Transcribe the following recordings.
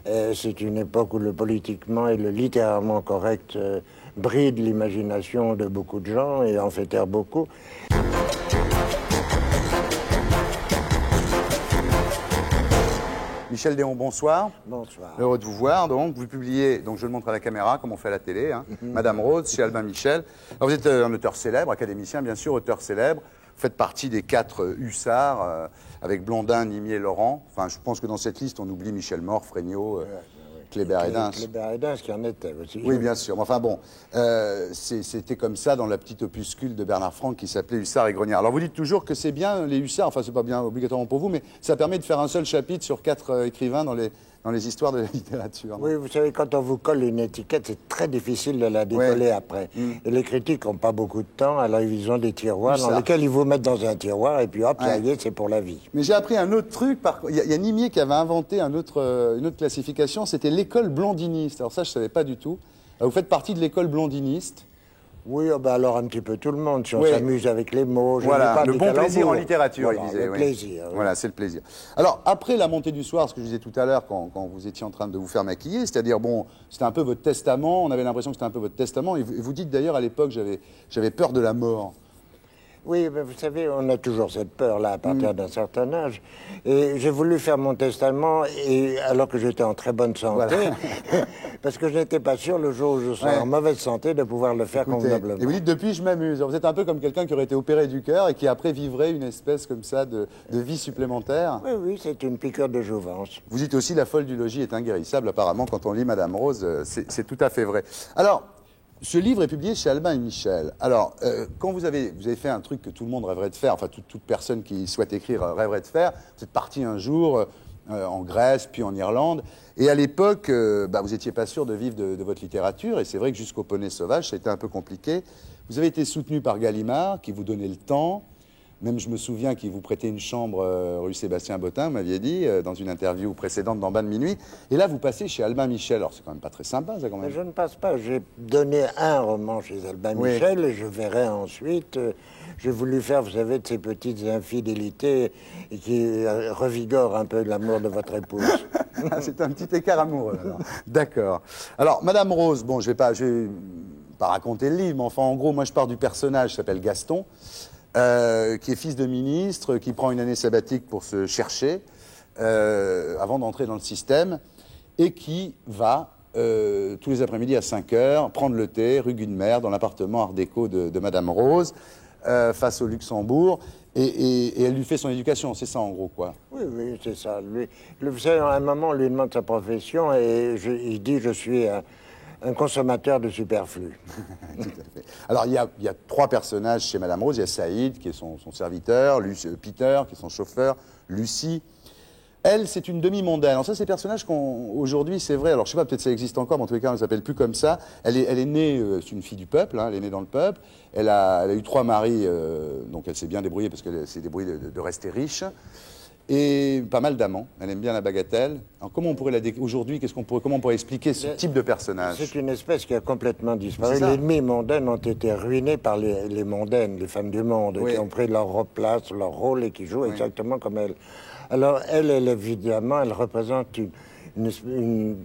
C'est une époque où le politiquement et le littéralement correct bride l'imagination de beaucoup de gens et en fait taire beaucoup. Michel Déon, bonsoir. Bonsoir. Heureux de vous voir. Donc, vous publiez, donc je le montre à la caméra, comme on fait à la télé, hein, Madame Rose, chez Albin Michel. Alors, vous êtes un auteur célèbre, académicien, bien sûr, auteur célèbre. Vous faites partie des 4 hussards, avec Blondin, Nimier, Laurent. Enfin, je pense que dans cette liste, on oublie Michel Mort, Fregnault, Kléber et Dins. Kléber et Dins qui en était aussi. Oui, bien sûr. Enfin bon, c'était comme ça dans la petite opuscule de Bernard Franck qui s'appelait Hussards et Grognards. Alors vous dites toujours que c'est bien les hussards, enfin c'est pas bien obligatoirement pour vous, mais ça permet de faire un seul chapitre sur 4 écrivains dans les histoires de la littérature. Oui, vous savez, quand on vous colle une étiquette, c'est très difficile de la décoller après. Et les critiques n'ont pas beaucoup de temps, alors ils ont des tiroirs dans lesquels ils vous mettent dans un tiroir, et puis hop, ça y est, c'est pour la vie. Mais j'ai appris un autre truc, il y a Nimier qui avait inventé une autre classification, c'était l'école blondiniste. Alors ça, je ne savais pas du tout. Vous faites partie de l'école blondiniste. Oui, oh ben alors un petit peu tout le monde, si on s'amuse avec les mots. Voilà, le bon plaisir en littérature, voilà, il disait. Le plaisir. Oui. Voilà, c'est le plaisir. Alors, après la montée du soir, ce que je disais tout à l'heure, quand vous étiez en train de vous faire maquiller, c'est-à-dire, bon, c'était un peu votre testament, on avait l'impression que c'était un peu votre testament, et vous dites d'ailleurs à l'époque, j'avais peur de la mort. Oui, mais vous savez, on a toujours cette peur-là à partir d'un certain âge. Et j'ai voulu faire mon testament alors que j'étais en très bonne santé, voilà. Parce que je n'étais pas sûr le jour où je serais en mauvaise santé de pouvoir le faire convenablement. Et vous dites, depuis, je m'amuse. Vous êtes un peu comme quelqu'un qui aurait été opéré du cœur et qui après vivrait une espèce comme ça de vie supplémentaire. Oui, oui, c'est une piqûre de jouvence. Vous dites aussi, la folle du logis est inguérissable. Apparemment, quand on lit Madame Rose, c'est tout à fait vrai. Alors, ce livre est publié chez Albin et Michel. Alors, quand vous avez fait un truc que tout le monde rêverait de faire, enfin toute personne qui souhaite écrire rêverait de faire, vous êtes parti un jour en Grèce, puis en Irlande, et à l'époque, vous n'étiez pas sûr de vivre de votre littérature, et c'est vrai que jusqu'au Poney Sauvage, ça a été un peu compliqué. Vous avez été soutenu par Gallimard, qui vous donnait le temps. Même, je me souviens qu'il vous prêtait une chambre rue Sébastien Bottin, vous m'aviez dit, dans une interview précédente dans Bain de minuit. Et là, vous passez chez Albin Michel. Alors, c'est quand même pas très sympa, ça, quand même. Mais je ne passe pas. J'ai donné un roman chez Albin Michel et je verrai ensuite. J'ai voulu faire, vous savez, de ces petites infidélités qui revigorent un peu l'amour de votre épouse. C'est un petit écart amoureux, alors. D'accord. Alors, Madame Rose, bon, je vais pas raconter le livre, mais enfin, en gros, moi, je pars du personnage qui s'appelle Gaston. Qui est fils de ministre, qui prend une année sabbatique pour se chercher avant d'entrer dans le système, et qui va, tous les après-midi à 5 heures, prendre le thé, rue Guynemer, dans l'appartement art déco de Madame Rose, face au Luxembourg, et elle lui fait son éducation, c'est ça en gros, quoi. Oui, oui, c'est ça. Vous savez, à un moment, on lui demande sa profession, et il dit « je suis un consommateur de superflu ». Tout à fait. Alors, il y a 3 personnages chez Madame Rose. Il y a Saïd, qui est son serviteur, Peter, qui est son chauffeur, Lucie. Elle, c'est une demi-mondaine. Alors ça, ces personnages aujourd'hui, c'est vrai, alors je sais pas, peut-être ça existe encore, mais en tous les cas, elle ne s'appelle plus comme ça. Elle est née, c'est une fille du peuple, hein, elle est née dans le peuple. Elle a eu 3 maris, donc elle s'est bien débrouillée parce qu'elle s'est débrouillée de rester riche. Et pas mal d'amants. Elle aime bien la bagatelle. Alors comment on pourrait aujourd'hui, comment on pourrait expliquer ce type de personnage? C'est une espèce qui a complètement disparu. Les demi-mondaines ont été ruinées par les mondaines, les femmes du monde, qui ont pris leur place, leur rôle et qui jouent exactement comme elle. Alors elle, évidemment, elle représente une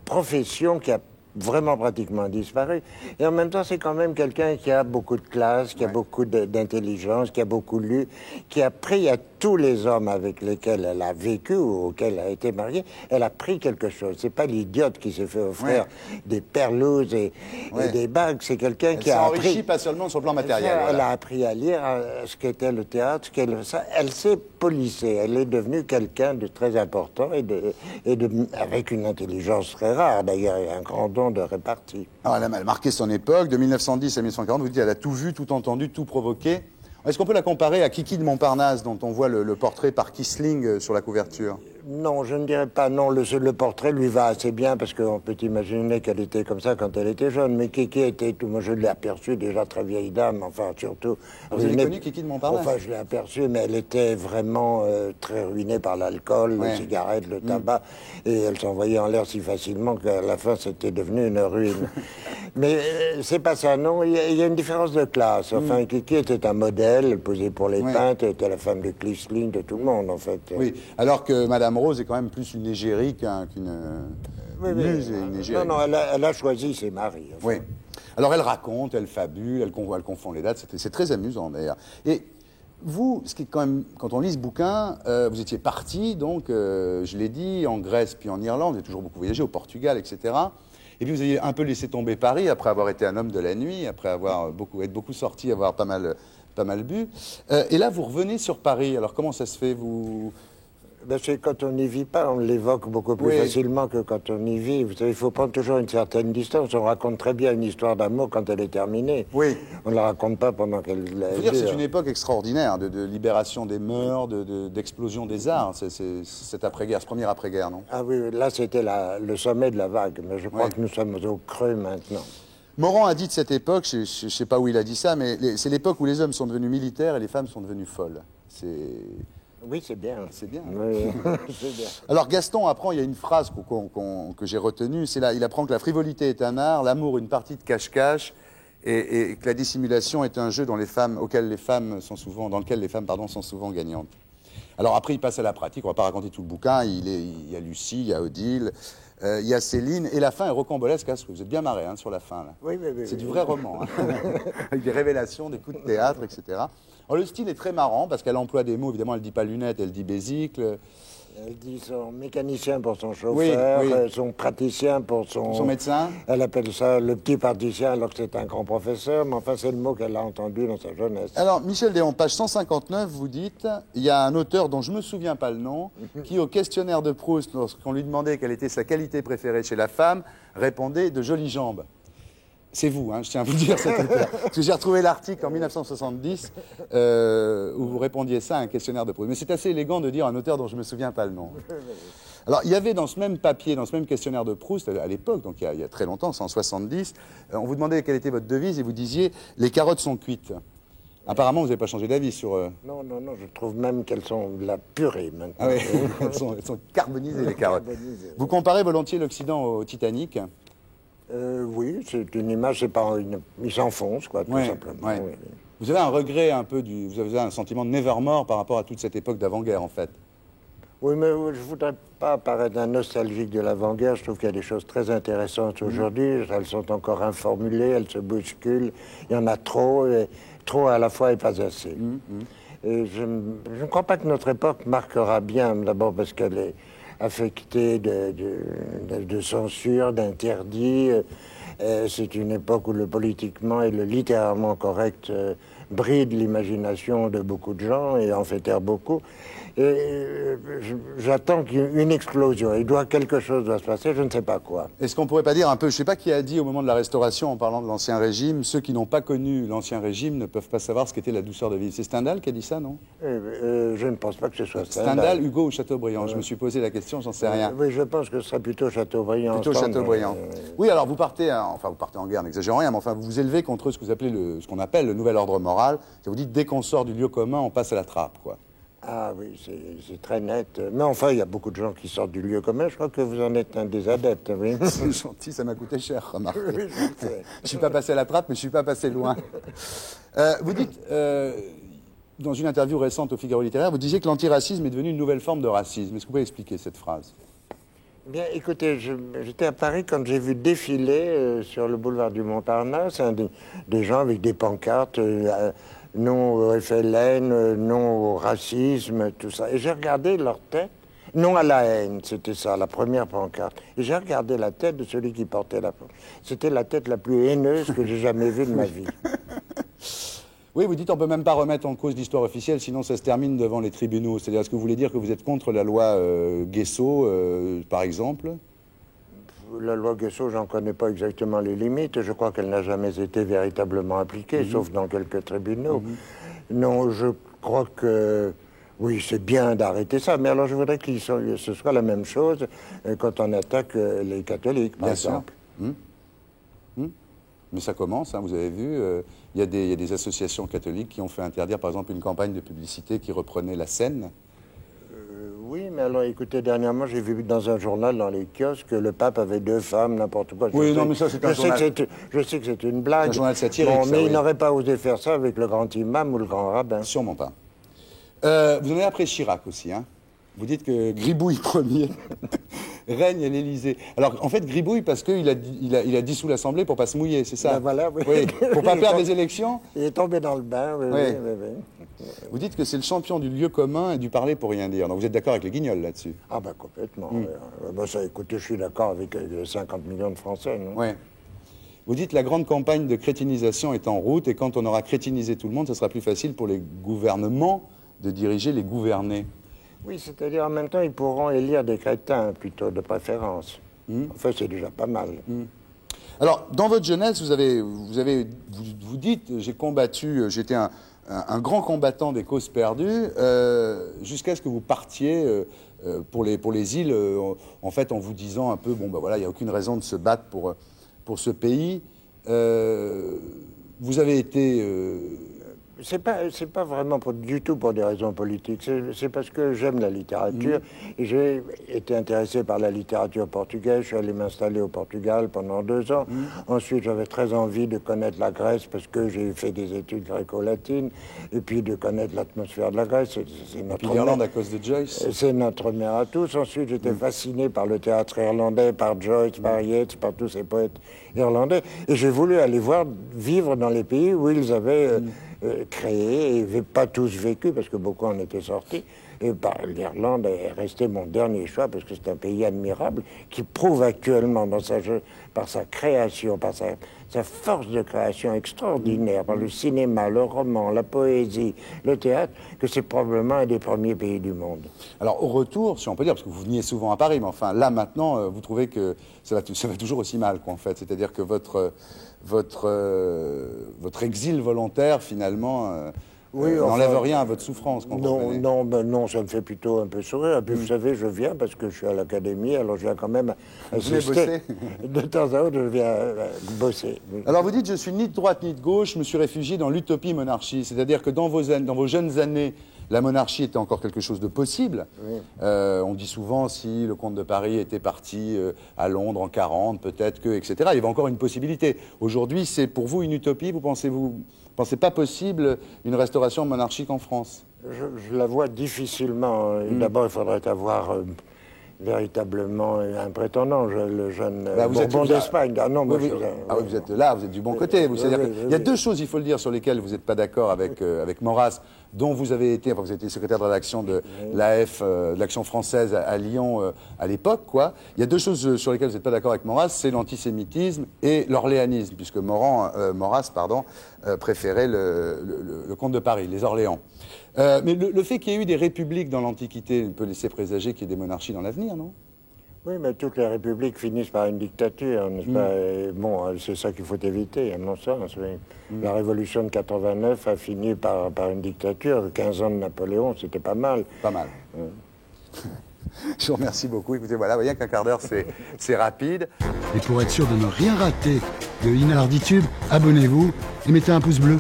profession qui a vraiment pratiquement disparu. Et en même temps, c'est quand même quelqu'un qui a beaucoup de classe, qui a beaucoup d'intelligence, qui a beaucoup lu, qui a pris à tous les hommes avec lesquels elle a vécu ou auxquels elle a été mariée, elle a pris quelque chose. C'est pas l'idiote qui s'est fait offrir des perlouses et des bagues, c'est quelqu'un qui a appris... Elle s'enrichit pas seulement sur le plan matériel. Elle a appris à lire ce qu'était le théâtre, elle s'est polissée, elle est devenue quelqu'un de très important avec une intelligence très rare, d'ailleurs, et un grand don de répartie. Alors elle a marqué son époque, de 1910 à 1940, vous dites, elle a tout vu, tout entendu, tout provoqué. Est-ce qu'on peut la comparer à Kiki de Montparnasse, dont on voit le portrait par Kissling sur la couverture? Non, je ne dirais pas non. Le portrait lui va assez bien parce qu'on peut imaginer qu'elle était comme ça quand elle était jeune. Mais Kiki était, moi je l'ai aperçue déjà très vieille dame, enfin surtout. Vous avez connu Kiki de Montparnasse? Enfin, je l'ai aperçue, mais elle était vraiment très ruinée par l'alcool, les cigarettes, le tabac, et elle s'envoyait en l'air si facilement qu'à la fin c'était devenu une ruine. Mais c'est pas ça, non. Il y a une différence de classe. Enfin, Kiki était un modèle, elle posait pour les peintres, elle était la femme de Clisling, de tout le monde, en fait. Oui, alors que Madame Rose est quand même plus une égérie qu'une muse et une égérie. Non, elle a choisi ses maris. Enfin. Oui. Alors elle raconte, elle fabule, elle confond les dates. C'est très amusant d'ailleurs. Et vous, ce qui est quand même, quand on lit ce bouquin, vous étiez parti, donc, je l'ai dit, en Grèce puis en Irlande, vous avez toujours beaucoup voyagé, au Portugal, etc. Et puis vous avez un peu laissé tomber Paris après avoir été un homme de la nuit, après avoir être beaucoup sorti, avoir pas mal bu. Et là, vous revenez sur Paris. Alors comment ça se fait Ben, c'est quand on n'y vit pas, on l'évoque beaucoup plus facilement que quand on y vit. Vous savez, il faut prendre toujours une certaine distance. On raconte très bien une histoire d'amour quand elle est terminée. Oui. On ne la raconte pas pendant qu'elle... Il faut dire que c'est une époque extraordinaire de libération des mœurs, d'explosion des arts, cette après-guerre, ce premier après-guerre, non? Ah oui, là c'était le sommet de la vague, mais je crois que nous sommes au creux maintenant. Morand a dit de cette époque, je ne sais pas où il a dit ça, mais c'est l'époque où les hommes sont devenus militaires et les femmes sont devenues folles. Oui, c'est bien. C'est bien. Oui, c'est bien. Alors Gaston apprend, il y a une phrase que j'ai retenue, c'est là, il apprend que la frivolité est un art, l'amour une partie de cache-cache, et que la dissimulation est un jeu dans lequel les femmes sont souvent gagnantes. Alors après, il passe à la pratique, on ne va pas raconter tout le bouquin, il y a Lucie, il y a Odile, il y a Céline, et la fin est rocambolesque, hein, parce que vous êtes bien marré sur la fin. Là. Oui. C'est du vrai roman, hein, avec des révélations, des coups de théâtre, etc. Alors, le style est très marrant, parce qu'elle emploie des mots, évidemment, elle ne dit pas lunettes, elle dit bésicle. Elle dit son mécanicien pour son chauffeur, son praticien pour son médecin. Elle appelle ça le petit praticien alors que c'est un grand professeur, mais enfin c'est le mot qu'elle a entendu dans sa jeunesse. Alors Michel Déon, page 159, vous dites, il y a un auteur dont je ne me souviens pas le nom, qui au questionnaire de Proust, lorsqu'on lui demandait quelle était sa qualité préférée chez la femme, répondait de jolies jambes. C'est vous, hein, je tiens à vous dire cet auteur. Parce que j'ai retrouvé l'article en 1970 où vous répondiez ça à un questionnaire de Proust. Mais c'est assez élégant de dire un auteur dont je ne me souviens pas le nom. Alors, il y avait dans ce même papier, dans ce même questionnaire de Proust, à l'époque, donc il y a très longtemps, 170, on vous demandait quelle était votre devise et vous disiez « les carottes sont cuites ». Apparemment, vous n'avez pas changé d'avis sur... Non, je trouve même qu'elles sont de la purée maintenant. Ah oui, elles sont carbonisées, les carottes. Vous comparez volontiers l'Occident au Titanic? Oui, c'est une image, c'est pas il s'enfonce, quoi, tout simplement. Ouais. Oui. Vous avez un regret un peu vous avez un sentiment de nevermore par rapport à toute cette époque d'avant-guerre, en fait. Oui, mais je ne voudrais pas paraître un nostalgique de l'avant-guerre. Je trouve qu'il y a des choses très intéressantes aujourd'hui. Elles sont encore informulées, elles se bousculent. Il y en a trop, et trop à la fois et pas assez. Et je ne crois pas que notre époque marquera bien, d'abord parce qu'elle est affectée de censure, d'interdits. C'est une époque où le politiquement et le littéralement correct bride l'imagination de beaucoup de gens et en fait taire beaucoup. Et j'attends une explosion. Quelque chose doit se passer, je ne sais pas quoi. Est-ce qu'on pourrait pas dire un peu, je ne sais pas qui a dit au moment de la Restauration, en parlant de l'Ancien Régime, ceux qui n'ont pas connu l'Ancien Régime ne peuvent pas savoir ce qu'était la douceur de vivre. C'est Stendhal qui a dit ça, non? Je ne pense pas que ce soit Stendhal, Hugo ou Chateaubriand. Je me suis posé la question, j'en sais rien. Oui, je pense que ce serait plutôt Chateaubriand. Plutôt Chateaubriand. Oui, alors vous partez en guerre, n'exagérons rien, mais enfin vous vous élevez contre ce qu'on appelle le nouvel ordre moral. Vous dites, dès qu'on sort du lieu commun, on passe à la trappe, quoi. Ah oui, c'est très net. Mais enfin, il y a beaucoup de gens qui sortent du lieu commun. Je crois que vous en êtes un des adeptes, oui. C'est gentil, ça m'a coûté cher, remarquez. Oui, je ne suis pas passé à la trappe, mais je ne suis pas passé loin. Vous dites, dans une interview récente au Figaro littéraire, vous disiez que l'antiracisme est devenu une nouvelle forme de racisme. Est-ce que vous pouvez expliquer cette phrase? Bien, écoutez, j'étais à Paris quand j'ai vu défiler sur le boulevard du Montparnasse des gens avec des pancartes... non au FLN, non au racisme, tout ça. Et j'ai regardé leur tête, non à la haine, c'était ça, la première pancarte. Et j'ai regardé la tête de celui qui portait la pancarte. C'était la tête la plus haineuse que j'ai jamais vue de ma vie. Oui, vous dites on ne peut même pas remettre en cause l'histoire officielle, sinon ça se termine devant les tribunaux. C'est-à-dire, est-ce que vous voulez dire que vous êtes contre la loi Guesso, par exemple? La loi Guesso, j'en connais pas exactement les limites. Je crois qu'elle n'a jamais été véritablement appliquée, sauf dans quelques tribunaux. Non, je crois que oui, c'est bien d'arrêter ça. Mais alors, je voudrais que ce soit la même chose quand on attaque les catholiques, par exemple. Mais ça commence, hein, vous avez vu. Il y a des associations catholiques qui ont fait interdire, par exemple, une campagne de publicité qui reprenait la scène. Oui, mais alors écoutez, dernièrement, j'ai vu dans un journal, dans les kiosques, que le pape avait 2 femmes, n'importe quoi. Oui, non, mais ça, c'est un journal. Je sais que c'est une blague. Un journal satirique, bon, ça, mais oui. il n'aurait pas osé faire ça avec le grand imam ou le grand rabbin. Sûrement pas. Vous en avez après Chirac aussi, hein. Vous dites que Gribouille Ier règne à l'Élysée. Alors, en fait, Gribouille, parce qu'il a dissous l'Assemblée pour pas se mouiller, c'est ça? Ben voilà, oui. Oui, pour pas perdre les élections. Il est tombé dans le bain, oui, Oui. oui. Vous dites que c'est le champion du lieu commun et du parler pour rien dire. Donc vous êtes d'accord avec les Guignols là-dessus? Ah ben complètement. Ben, ça, écoutez, je suis d'accord avec les 50 millions de Français, non? Oui. Vous dites la grande campagne de crétinisation est en route et quand on aura crétinisé tout le monde, ce sera plus facile pour les gouvernements de diriger les gouvernés. Oui, c'est-à-dire en même temps, ils pourront élire des crétins plutôt de préférence. Enfin, c'est déjà pas mal. Alors, dans votre jeunesse, vous dites, j'ai combattu, j'étais un grand combattant des causes perdues, jusqu'à ce que vous partiez pour les îles, en fait, en vous disant un peu, bon, ben voilà, il n'y a aucune raison de se battre pour ce pays. Vous avez été... C'est pas vraiment du tout pour des raisons politiques. C'est parce que j'aime la littérature et j'ai été intéressé par la littérature portugaise. Je suis allé m'installer au Portugal pendant 2 ans. Ensuite, j'avais très envie de connaître la Grèce parce que j'ai fait des études gréco-latines et puis de connaître l'atmosphère de la Grèce. C'est notre l'Irlande à cause de Joyce. C'est notre mère à tous. Ensuite, j'étais fasciné par le théâtre irlandais, par Joyce, par Yeats, par tous ces poètes irlandais. Et j'ai voulu aller vivre dans les pays où ils avaient... créé, et pas tous vécu, parce que beaucoup en étaient sortis. Et l'Irlande est resté mon dernier choix, parce que c'est un pays admirable, qui prouve actuellement par sa création, par sa force de création extraordinaire, par le cinéma, le roman, la poésie, le théâtre, que c'est probablement un des premiers pays du monde. Alors au retour, si on peut dire, parce que vous veniez souvent à Paris, mais enfin là maintenant, vous trouvez que ça va toujours aussi mal, quoi, en fait. C'est-à-dire que votre exil volontaire, finalement, n'enlève rien à votre souffrance. Quand non, ça me fait plutôt un peu sourire. Et puis, vous savez, je viens parce que je suis à l'académie, alors je viens quand même assister. De temps à autre, je viens bosser. Alors, vous dites, je suis ni de droite ni de gauche, je me suis réfugié dans l'utopie monarchie. C'est-à-dire que dans vos jeunes années, la monarchie était encore quelque chose de possible. Oui. On dit souvent, si le comte de Paris était parti à Londres en 40, peut-être que, etc. Il y avait encore une possibilité. Aujourd'hui, c'est pour vous une utopie. Vous pensez pas possible une restauration monarchique en France? Je la vois difficilement. D'abord, il faudrait avoir véritablement un prétendant, le jeune Bourbon d'Espagne. Ah non, oui, vous êtes là, vous êtes du bon côté. Il y a 2 choses, il faut le dire, sur lesquelles vous n'êtes pas d'accord avec Maurras, dont vous avez été secrétaire de rédaction de l'AF, de l'Action française à Lyon à l'époque, quoi. Il y a 2 choses sur lesquelles vous n'êtes pas d'accord avec Maurras, c'est l'antisémitisme et l'orléanisme, puisque Maurras préférait le comte de Paris, les Orléans. Mais le fait qu'il y ait eu des républiques dans l'Antiquité peut laisser présager qu'il y ait des monarchies dans l'avenir, non? Oui, mais toutes les républiques finissent par une dictature, n'est-ce pas? Et bon, c'est ça qu'il faut éviter, à mon sens. Oui. La révolution de 89 a fini par une dictature. 15 ans de Napoléon, c'était pas mal. Pas mal. Je vous remercie beaucoup. Écoutez, voilà, vous voyez qu'un quart d'heure, c'est rapide. Et pour être sûr de ne rien rater de Inarditube, abonnez-vous et mettez un pouce bleu.